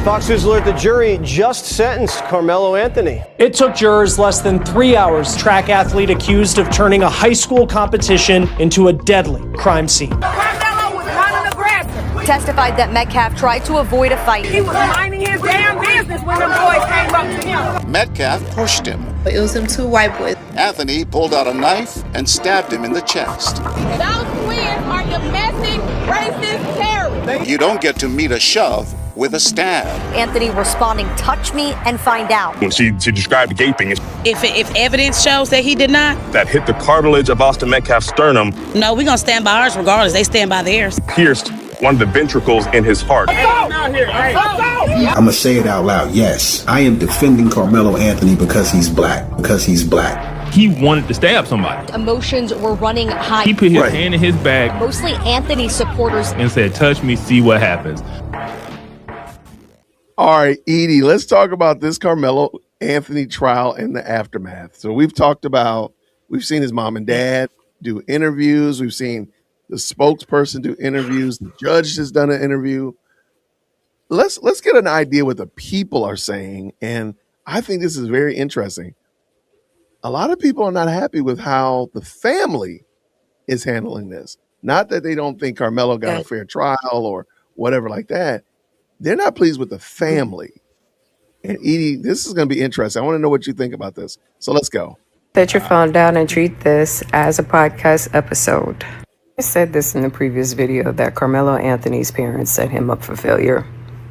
Fox News alert: the jury just sentenced Karmelo Anthony. It took jurors less than 3 hours. Track athlete accused of turning a high school competition into a deadly crime scene. Karmelo was not an aggressor. Testified that Metcalf tried to avoid a fight. He was minding his damn business when the boys came up to him. Metcalf pushed him. It was them two white boys. Anthony pulled out a knife and stabbed him in the chest. Those twins are domestic racist terrorists. You don't get to meet a shove with a stab. Anthony responding, "Touch me and find out." When she described the gaping. If evidence shows that he did not, that hit the cartilage of Austin Metcalf's sternum. No, we're going to stand by ours regardless. They stand by theirs. Pierced one of the ventricles in his heart. I'm going to say it out loud. Yes, I am defending Karmelo Anthony because he's black. He wanted to stab somebody. Emotions were running high. He put his hand in his bag. Mostly Anthony supporters. And said, "Touch me, see what happens." All right, Edie, let's talk about this Karmelo Anthony trial and the aftermath. So we've seen his mom and dad do interviews. We've seen the spokesperson do interviews. The judge has done an interview. Let's get an idea what the people are saying. And I think this is very interesting. A lot of people are not happy with how the family is handling this. Not that they don't think Karmelo got a fair trial or whatever like that. They're not pleased with the family. And Edie, this is going to be interesting. I want to know what you think about this. So let's go. Set your phone down and treat this as a podcast episode. I said this in the previous video that Karmelo Anthony's parents set him up for failure.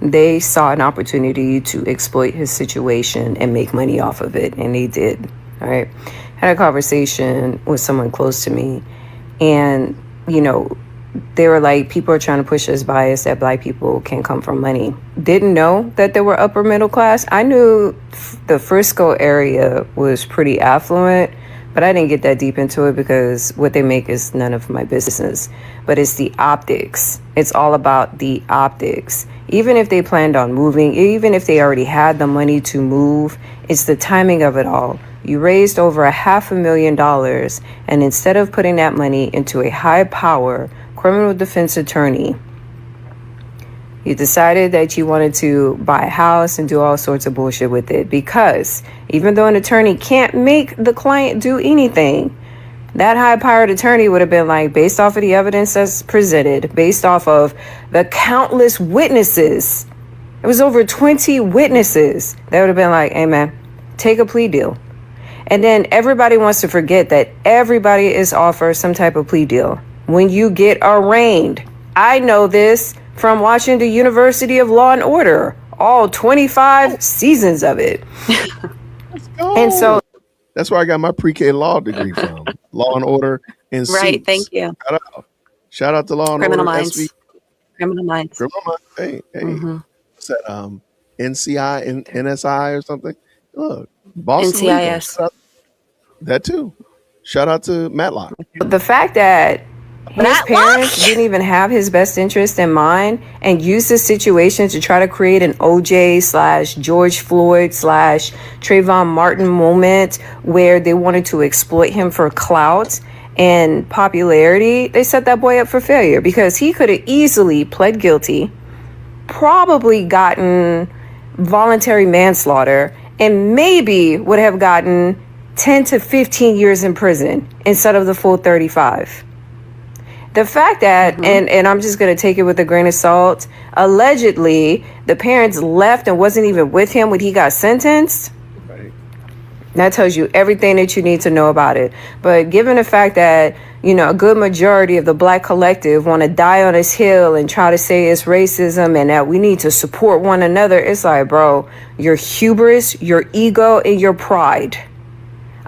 They saw an opportunity to exploit his situation and make money off of it, and they did. All right. Had a conversation with someone close to me, and, they were like, people are trying to push this bias that black people can come from money. Didn't know that they were upper middle class. I knew the Frisco area was pretty affluent, but I didn't get that deep into it because what they make is none of my business. But it's the optics. It's all about the optics. Even if they planned on moving, even if they already had the money to move, it's the timing of it all. You raised over $500,000, and instead of putting that money into a high-power criminal defense attorney, you decided that you wanted to buy a house and do all sorts of bullshit with it, because even though an attorney can't make the client do anything, that high-powered attorney would have been like, based off of the evidence that's presented, based off of the countless witnesses, it was over 20 witnesses, that would have been like, hey man, take a plea deal. And then everybody wants to forget that everybody is offered some type of plea deal when you get arraigned. I know this from watching the University of Law and Order, all 25 seasons of it. Let's go. And so that's where I got my pre-K law degree from. Law and Order and Right, Suits. thank you. Shout out to Law and Criminal Order. Minds. Criminal Minds. Criminal Minds. Hey. Mm-hmm. What's that? NCI, NSI or something? Look, Boston NCIS. Legal. That too. Shout out to Matlock. the fact that his parents didn't even have his best interest in mind and used this situation to try to create an OJ/George Floyd/Trayvon Martin moment where they wanted to exploit him for clout and popularity, they set that boy up for failure, because he could have easily pled guilty, probably gotten voluntary manslaughter, and maybe would have gotten 10 to 15 years in prison instead of the full 35. The fact that, and I'm just going to take it with a grain of salt, allegedly the parents left and wasn't even with him when he got sentenced. Right. That tells you everything that you need to know about it. But given the fact that, a good majority of the black collective want to die on this hill and try to say it's racism and that we need to support one another, it's like, bro, your hubris, your ego, and your pride.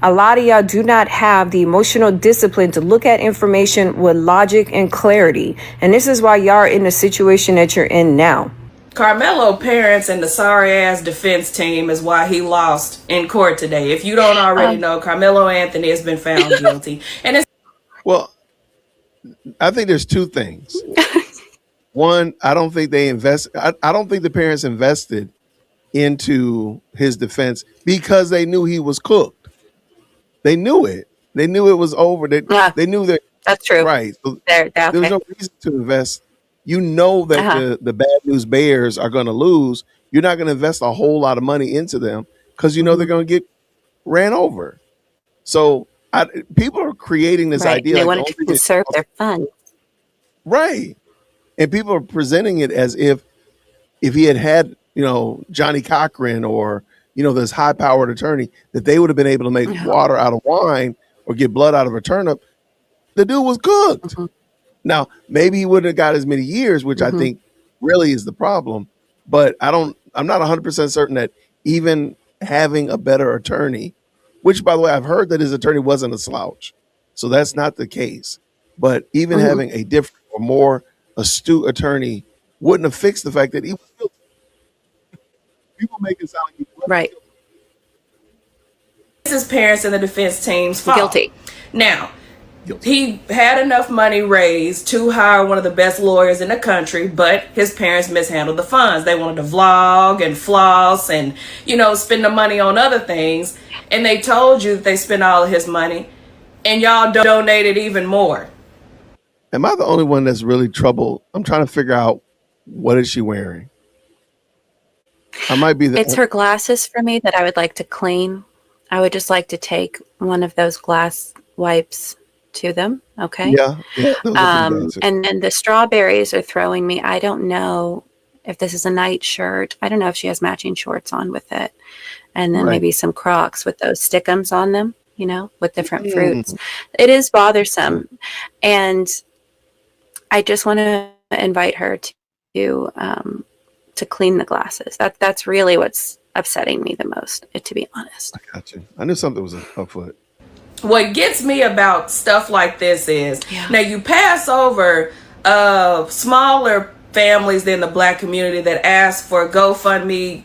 A lot of y'all do not have the emotional discipline to look at information with logic and clarity. And this is why y'all are in the situation that you're in now. Karmelo parents and the sorry-ass defense team is why he lost in court today. If you don't already know, Karmelo Anthony has been found guilty. And it's Well, I think there's two things. One, I don't think they I don't think the parents invested into his defense because they knew he was cooked. They knew it. They knew it was over. They knew that. That's true. Right. So There there was okay. no reason to invest You know that the bad news Bears are going to lose. You're not going to invest a whole lot of money into them because you know they're going to get ran over. So people are creating this idea. They like wanted to conserve their funds. Right. And people are presenting it as if he had, Johnny Cochran or, this high powered attorney, that they would have been able to make water out of wine or get blood out of a turnip. The dude was cooked. Now, maybe he wouldn't have got as many years, which I think really is the problem. But I'm not 100% certain that even having a better attorney, which, by the way, I've heard that his attorney wasn't a slouch. So that's not the case. But even having a different or more astute attorney wouldn't have fixed the fact that he was guilty. People make it sound like he was Right. His parents and the defense team's fault. Guilty. Now, he had enough money raised to hire one of the best lawyers in the country, but his parents mishandled the funds. They wanted to vlog and floss and, spend the money on other things. And they told you that they spent all of his money and y'all donated even more. Am I the only one that's really troubled? I'm trying to figure out, what is she wearing? I might be It's her glasses for me that I would like to clean. I would just like to take one of those glass wipes to them. Okay. Yeah. And then the strawberries are throwing me. I don't know if this is a night shirt. I don't know if she has matching shorts on with it. And then maybe some Crocs with those stickums on them, with different fruits. It is bothersome. And I just want to invite her to clean the glasses. That's really what's upsetting me the most, to be honest. I got you. I knew something was afoot. What gets me about stuff like this is now you pass over smaller families in the Black community that ask for GoFundMe,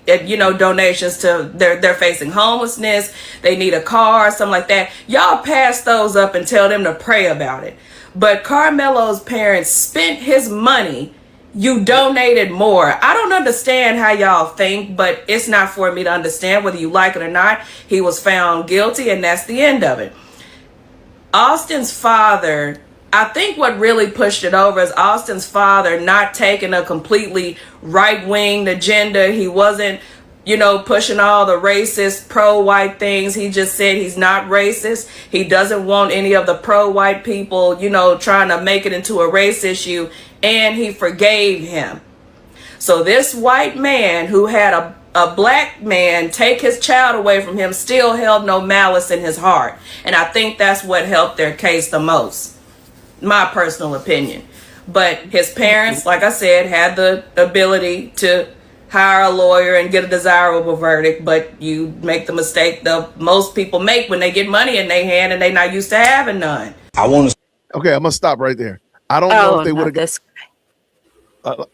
donations to they're facing homelessness, they need a car, something like that. Y'all pass those up and tell them to pray about it. But Karmelo's parents spent his money. You donated more. I don't understand how y'all think, but it's not for me to understand whether you like it or not. He was found guilty, and that's the end of it. Austin's father, I think what really pushed it over is Austin's father not taking a completely right-wing agenda. He wasn't, pushing all the racist, pro-white things. He just said he's not racist. He doesn't want any of the pro-white people, trying to make it into a race issue. And he forgave him. So this white man who had a black man take his child away from him still held no malice in his heart. And I think that's what helped their case the most. My personal opinion. But his parents, like I said, had the ability to hire a lawyer and get a desirable verdict. But you make the mistake that most people make when they get money in their hand and they're not used to having none. Okay, I'm going to stop right there. I don't know if they would have this.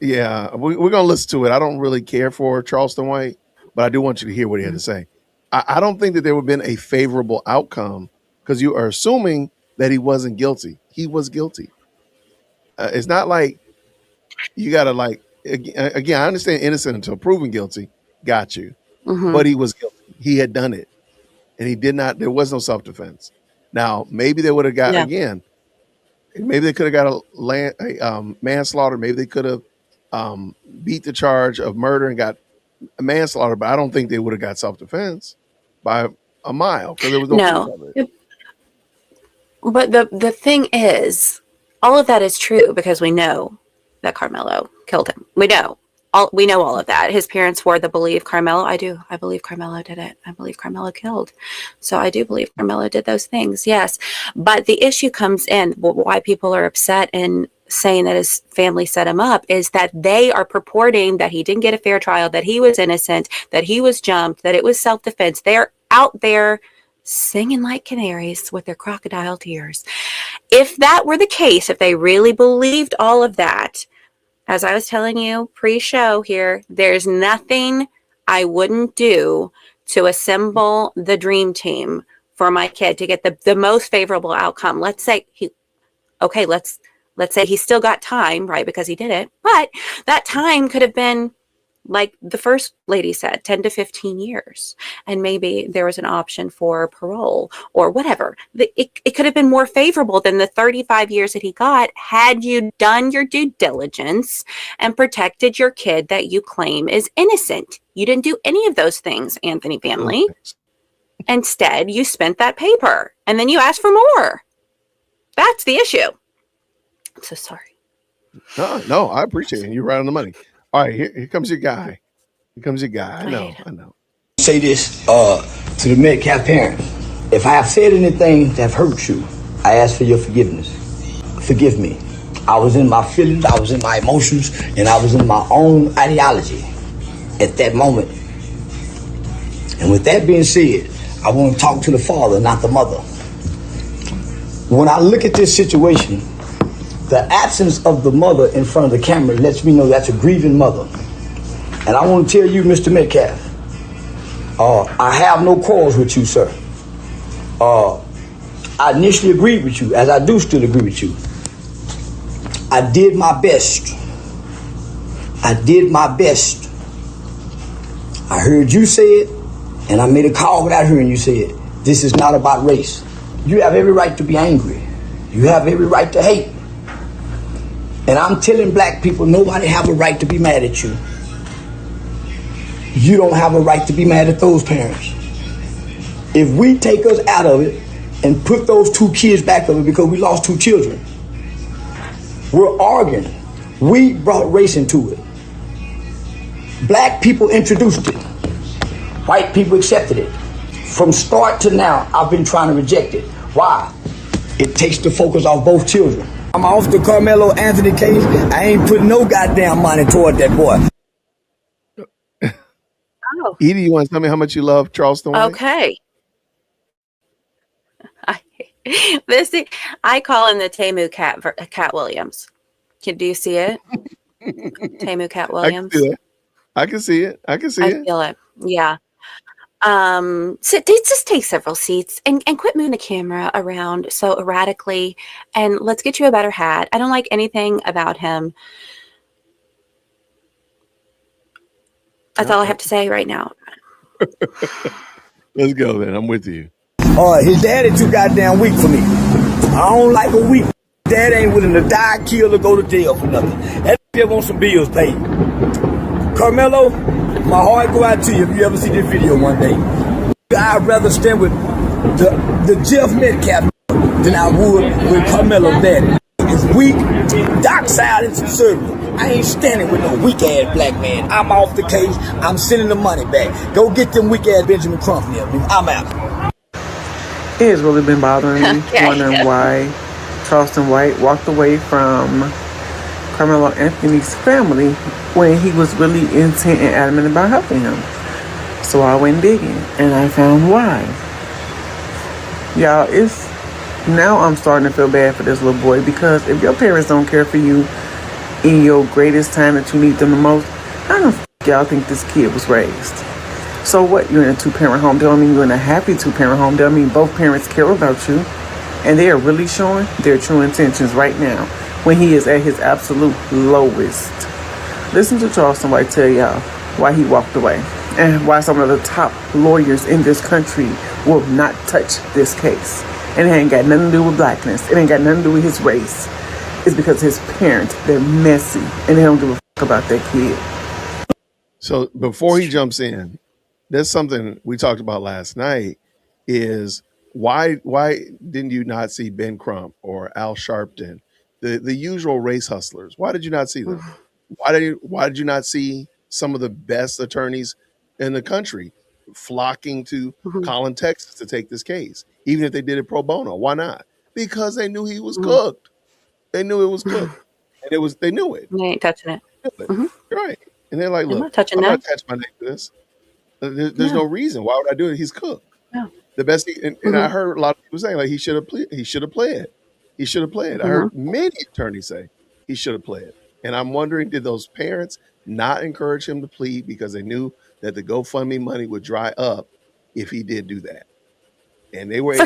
we're going to listen to it. I don't really care for Charleston White, but I do want you to hear what he had to say. I don't think that there would have been a favorable outcome because you are assuming that he wasn't guilty. He was guilty. It's not like you got to again, I understand innocent until proven guilty. Got you. But he was guilty. He had done it. And he did not, there was no self-defense. Now, maybe they would have got, again, maybe they could have got a manslaughter. Maybe they could have beat the charge of murder and got a manslaughter. But I don't think they would have got self-defense by a mile because there was no proof of it. But the thing is, all of that is true because we know that Karmelo killed him. We know all of that. His parents were the belief Karmelo. I believe Karmelo did it. I believe Karmelo killed. So I do believe Karmelo did those things. Yes. But the issue comes in why people are upset and saying that his family set him up is that they are purporting that he didn't get a fair trial, that he was innocent, that he was jumped, that it was self-defense. They're out there singing like canaries with their crocodile tears. If that were the case, if they really believed all of that, as I was telling you pre-show here, there's nothing I wouldn't do to assemble the dream team for my kid to get the most favorable outcome. Let's say let's say he still got time, right? Because he did it, but that time could have been like the first lady said, 10 to 15 years. And maybe there was an option for parole or whatever. It could have been more favorable than the 35 years that he got had you done your due diligence and protected your kid that you claim is innocent. You didn't do any of those things, Anthony family. Instead, you spent that paper and then you asked for more. That's the issue. I'm so sorry. No, I appreciate it. You're right on the money. All right, here comes your guy. Here comes your guy. I know. Say this to the Metcalf parents. If I have said anything that have hurt you, I ask for your forgiveness. Forgive me. I was in my feelings, I was in my emotions, and I was in my own ideology at that moment. And with that being said, I want to talk to the father, not the mother. When I look at this situation, the absence of the mother in front of the camera lets me know that's a grieving mother. And I want to tell you, Mr. Metcalf, I have no quarrels with you, sir. I initially agreed with you, as I do still agree with you. I did my best. I did my best. I heard you say it, and I made a call without hearing you say it. This is not about race. You have every right to be angry. You have every right to hate. And I'm telling black people, nobody have a right to be mad at you. You don't have a right to be mad at those parents. If we take us out of it and put those two kids back of it because we lost two children, we're arguing. We brought race into it. Black people introduced it. White people accepted it. From start to now, I've been trying to reject it. Why? It takes the focus off both children. I'm off the Karmelo Anthony case. I ain't putting no goddamn money toward that boy. Oh. Edie, you want to tell me how much you love Charleston White? Okay. I call him the Temu Cat Williams. Do you see it? Temu Cat Williams. I can see it. I feel it. Yeah. So just take several seats and quit moving the camera around so erratically, and let's get you a better hat. I don't like anything about him. That's all I have to say right now. Let's go then. I'm with you. His daddy too goddamn weak for me. I don't like a weak. Dad ain't willing to die, kill, or go to jail for nothing. That nigga want some bills paid. Karmelo, my heart go out to you if you ever see this video one day. I'd rather stand with the Jeff Metcalf than I would with Karmelo daddy. He's weak, dockside, and conservative. I ain't standing with no weak ass black man. I'm off the case. I'm sending the money back. Go get them weak ass Benjamin Crump. I'm out. It has really been bothering me, wondering why Charleston White walked away from Karmelo Anthony's family when he was really intent and adamant about helping him. So I went digging and I found why. Y'all, now I'm starting to feel bad for this little boy, because if your parents don't care for you in your greatest time that you need them the most, how the f*** y'all think this kid was raised? So what, you're in a two-parent home? Don't mean you're in a happy two-parent home. Don't mean both parents care about you. And they are really showing their true intentions right now when he is at his absolute lowest. Listen to Charleston White tell y'all why he walked away and why some of the top lawyers in this country will not touch this case. And it ain't got nothing to do with blackness. It ain't got nothing to do with his race. It's because his parents, they're messy and they don't give a f*** about that kid. So before he jumps in, there's something we talked about last night is why didn't you not see Ben Crump or Al Sharpton, the usual race hustlers? Why did you not see them? Why did you not see some of the best attorneys in the country flocking to Collin, Texas to take this case, even if they did it pro bono? Why not? Because they knew he was cooked. They knew it was cooked, and they knew it. They ain't touching it. Right, and they're like, I'm "Look, not touching I'm that. not attaching my name to this. There's no reason. Why would I do it? He's cooked. No. The best, and I heard a lot of people saying like he should have played. He should have played. He should have played. I heard many attorneys say he should have played. And I'm wondering, did those parents not encourage him to plead because they knew that the GoFundMe money would dry up if he did do that? And they were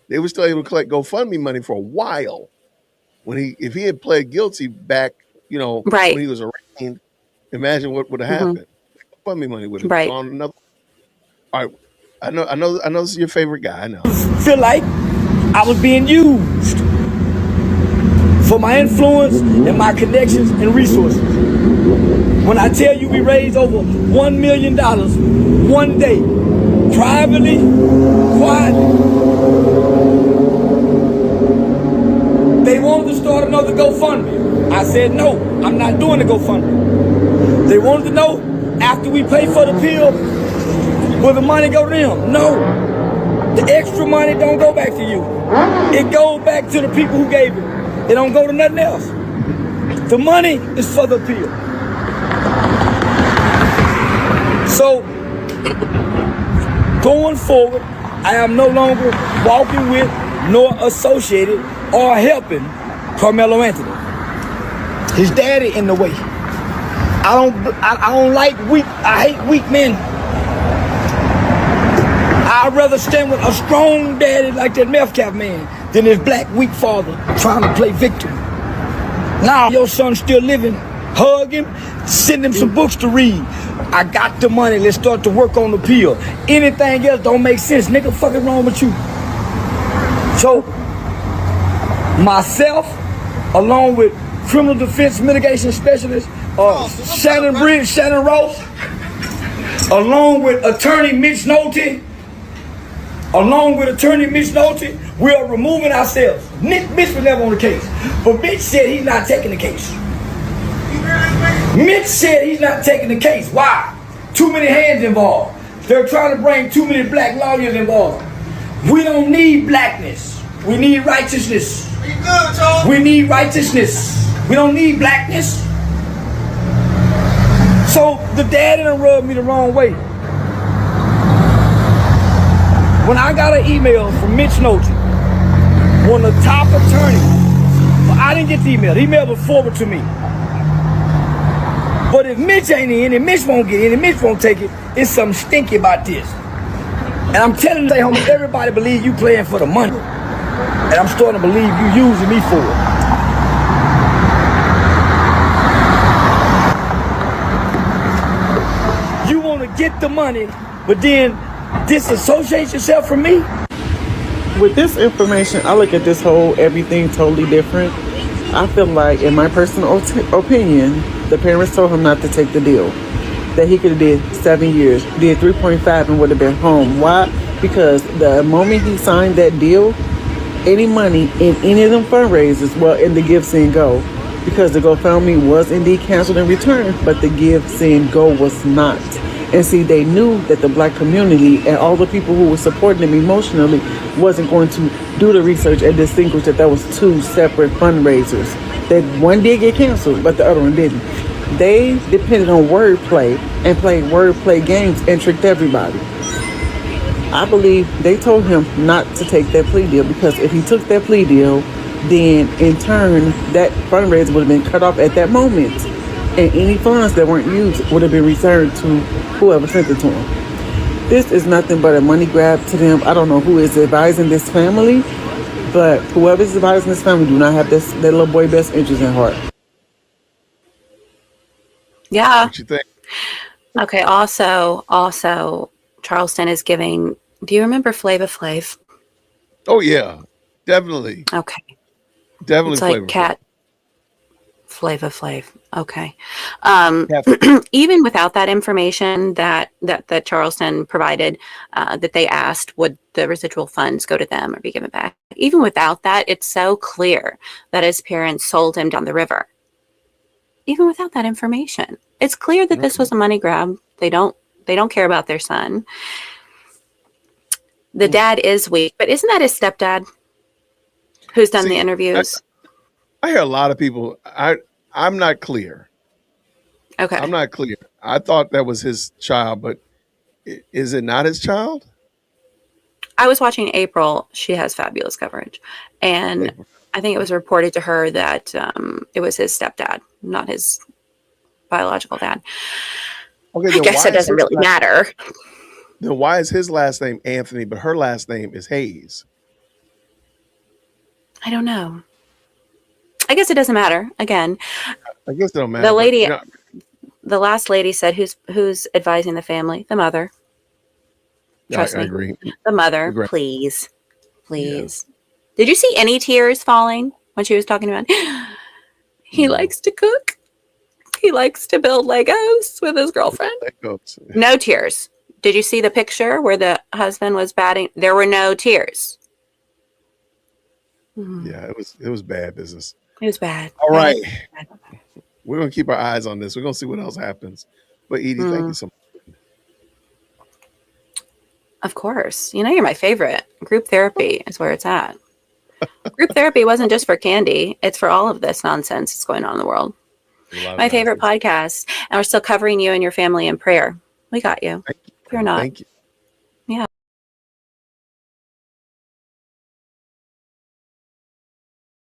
they were still able to collect GoFundMe money for a while. If he had pled guilty back, when he was arraigned, Imagine what would have happened. GoFundMe money would have Right. gone another. All right, I know this is your favorite guy. I know. Feel like I was being used for my influence and my connections and resources. When I tell you we raised over $1 million one day, privately, quietly. They wanted to start another GoFundMe. I said, no, I'm not doing the GoFundMe. They wanted to know, after we pay for the pill, will the money go to them? No. The extra money don't go back to you. It goes back to the people who gave it. It don't go to nothing else. The money is for the pill. So, going forward, I am no longer walking with nor associated or helping Karmelo Anthony. His daddy in the way. I don't like weak. I hate weak men. I'd rather stand with a strong daddy like that meth cap man than his black weak father trying to play victim. Now your son's still living. Hug him, send him some books to read. I got the money, let's start to work on the pill. Anything else don't make sense. Nigga, fucking wrong with you. So, myself, along with criminal defense mitigation specialist, Shannon Ross, along with attorney Mitch Nolte, we are removing ourselves. Mitch was never on the case, but Mitch said he's not taking the case. Mitch said he's not taking the case. Why? Too many hands involved. They're trying to bring too many black lawyers involved. We don't need blackness. We need righteousness. We need righteousness. We don't need blackness. So the dad done rubbed me the wrong way. When I got an email from Mitch Nolte, one of the top attorneys, well, I didn't get the email. The email was forwarded to me. But if Mitch ain't in, and Mitch won't get in, and Mitch won't take it, it's something stinky about this. And I'm telling you, homie, everybody believes you playing for the money. And I'm starting to believe you using me for it. You want to get the money, but then disassociate yourself from me? With this information, I look at this whole everything totally different. I feel like, in my personal opinion, the parents told him not to take the deal. That he could have did 7 years, did 3.5 and would have been home. Why? Because the moment he signed that deal, any money in any of them fundraisers, well, in the Give, Send, Go, because the GoFundMe was indeed canceled in return, but the Give, Send, Go was not. And see, they knew that the black community and all the people who were supporting them emotionally wasn't going to do the research and distinguish that there was two separate fundraisers. That one did get canceled, but the other one didn't. They depended on wordplay and played wordplay games and tricked everybody. I believe they told him not to take that plea deal, because if he took that plea deal, then in turn, that fundraiser would have been cut off at that moment. And any funds that weren't used would have been returned to whoever sent it to him. This is nothing but a money grab to them. I don't know who is advising this family, but whoever's advising this family do not have that little boy best interest in heart. Yeah. What you think? Okay. Also, Charleston is giving. Do you remember Flava Flav? Oh yeah, definitely. Okay. Definitely. It's like cat. Flava Flav. Okay. Even without that information that Charleston provided, that they asked, would the residual funds go to them or be given back? Even without that, it's so clear that his parents sold him down the river. Even without that information, it's clear that this was a money grab. They don't care about their son. The dad is weak, but isn't that his stepdad who's done the interviews? I hear a lot of people. I'm not clear. Okay. I'm not clear. I thought that was his child, but is it not his child? I was watching April. She has fabulous coverage. And I think it was reported to her that it was his stepdad, not his biological dad. Okay, I guess it doesn't really matter. Then why is his last name Anthony, but her last name is Hayes? I don't know. I guess it doesn't matter. Again, I guess it don't matter. the lady, the last lady said, who's advising the family? The mother. Trust I me. agree. The mother, Regret. please. Did you see any tears falling when she was talking about he likes to cook? He likes to build Legos with his girlfriend. Legos. No tears. Did you see the picture where the husband was batting? There were no tears. Yeah, it was bad business. It was bad. All right. We're gonna keep our eyes on this. We're gonna see what else happens. But Edie, thank you so much. Of course. You know you're my favorite. Group therapy is where it's at. Group therapy wasn't just for Candy. It's for all of this nonsense that's going on in the world. My favorite podcast. And we're still covering you and your family in prayer. We got you. Thank you. If you're not. Thank you. Yeah.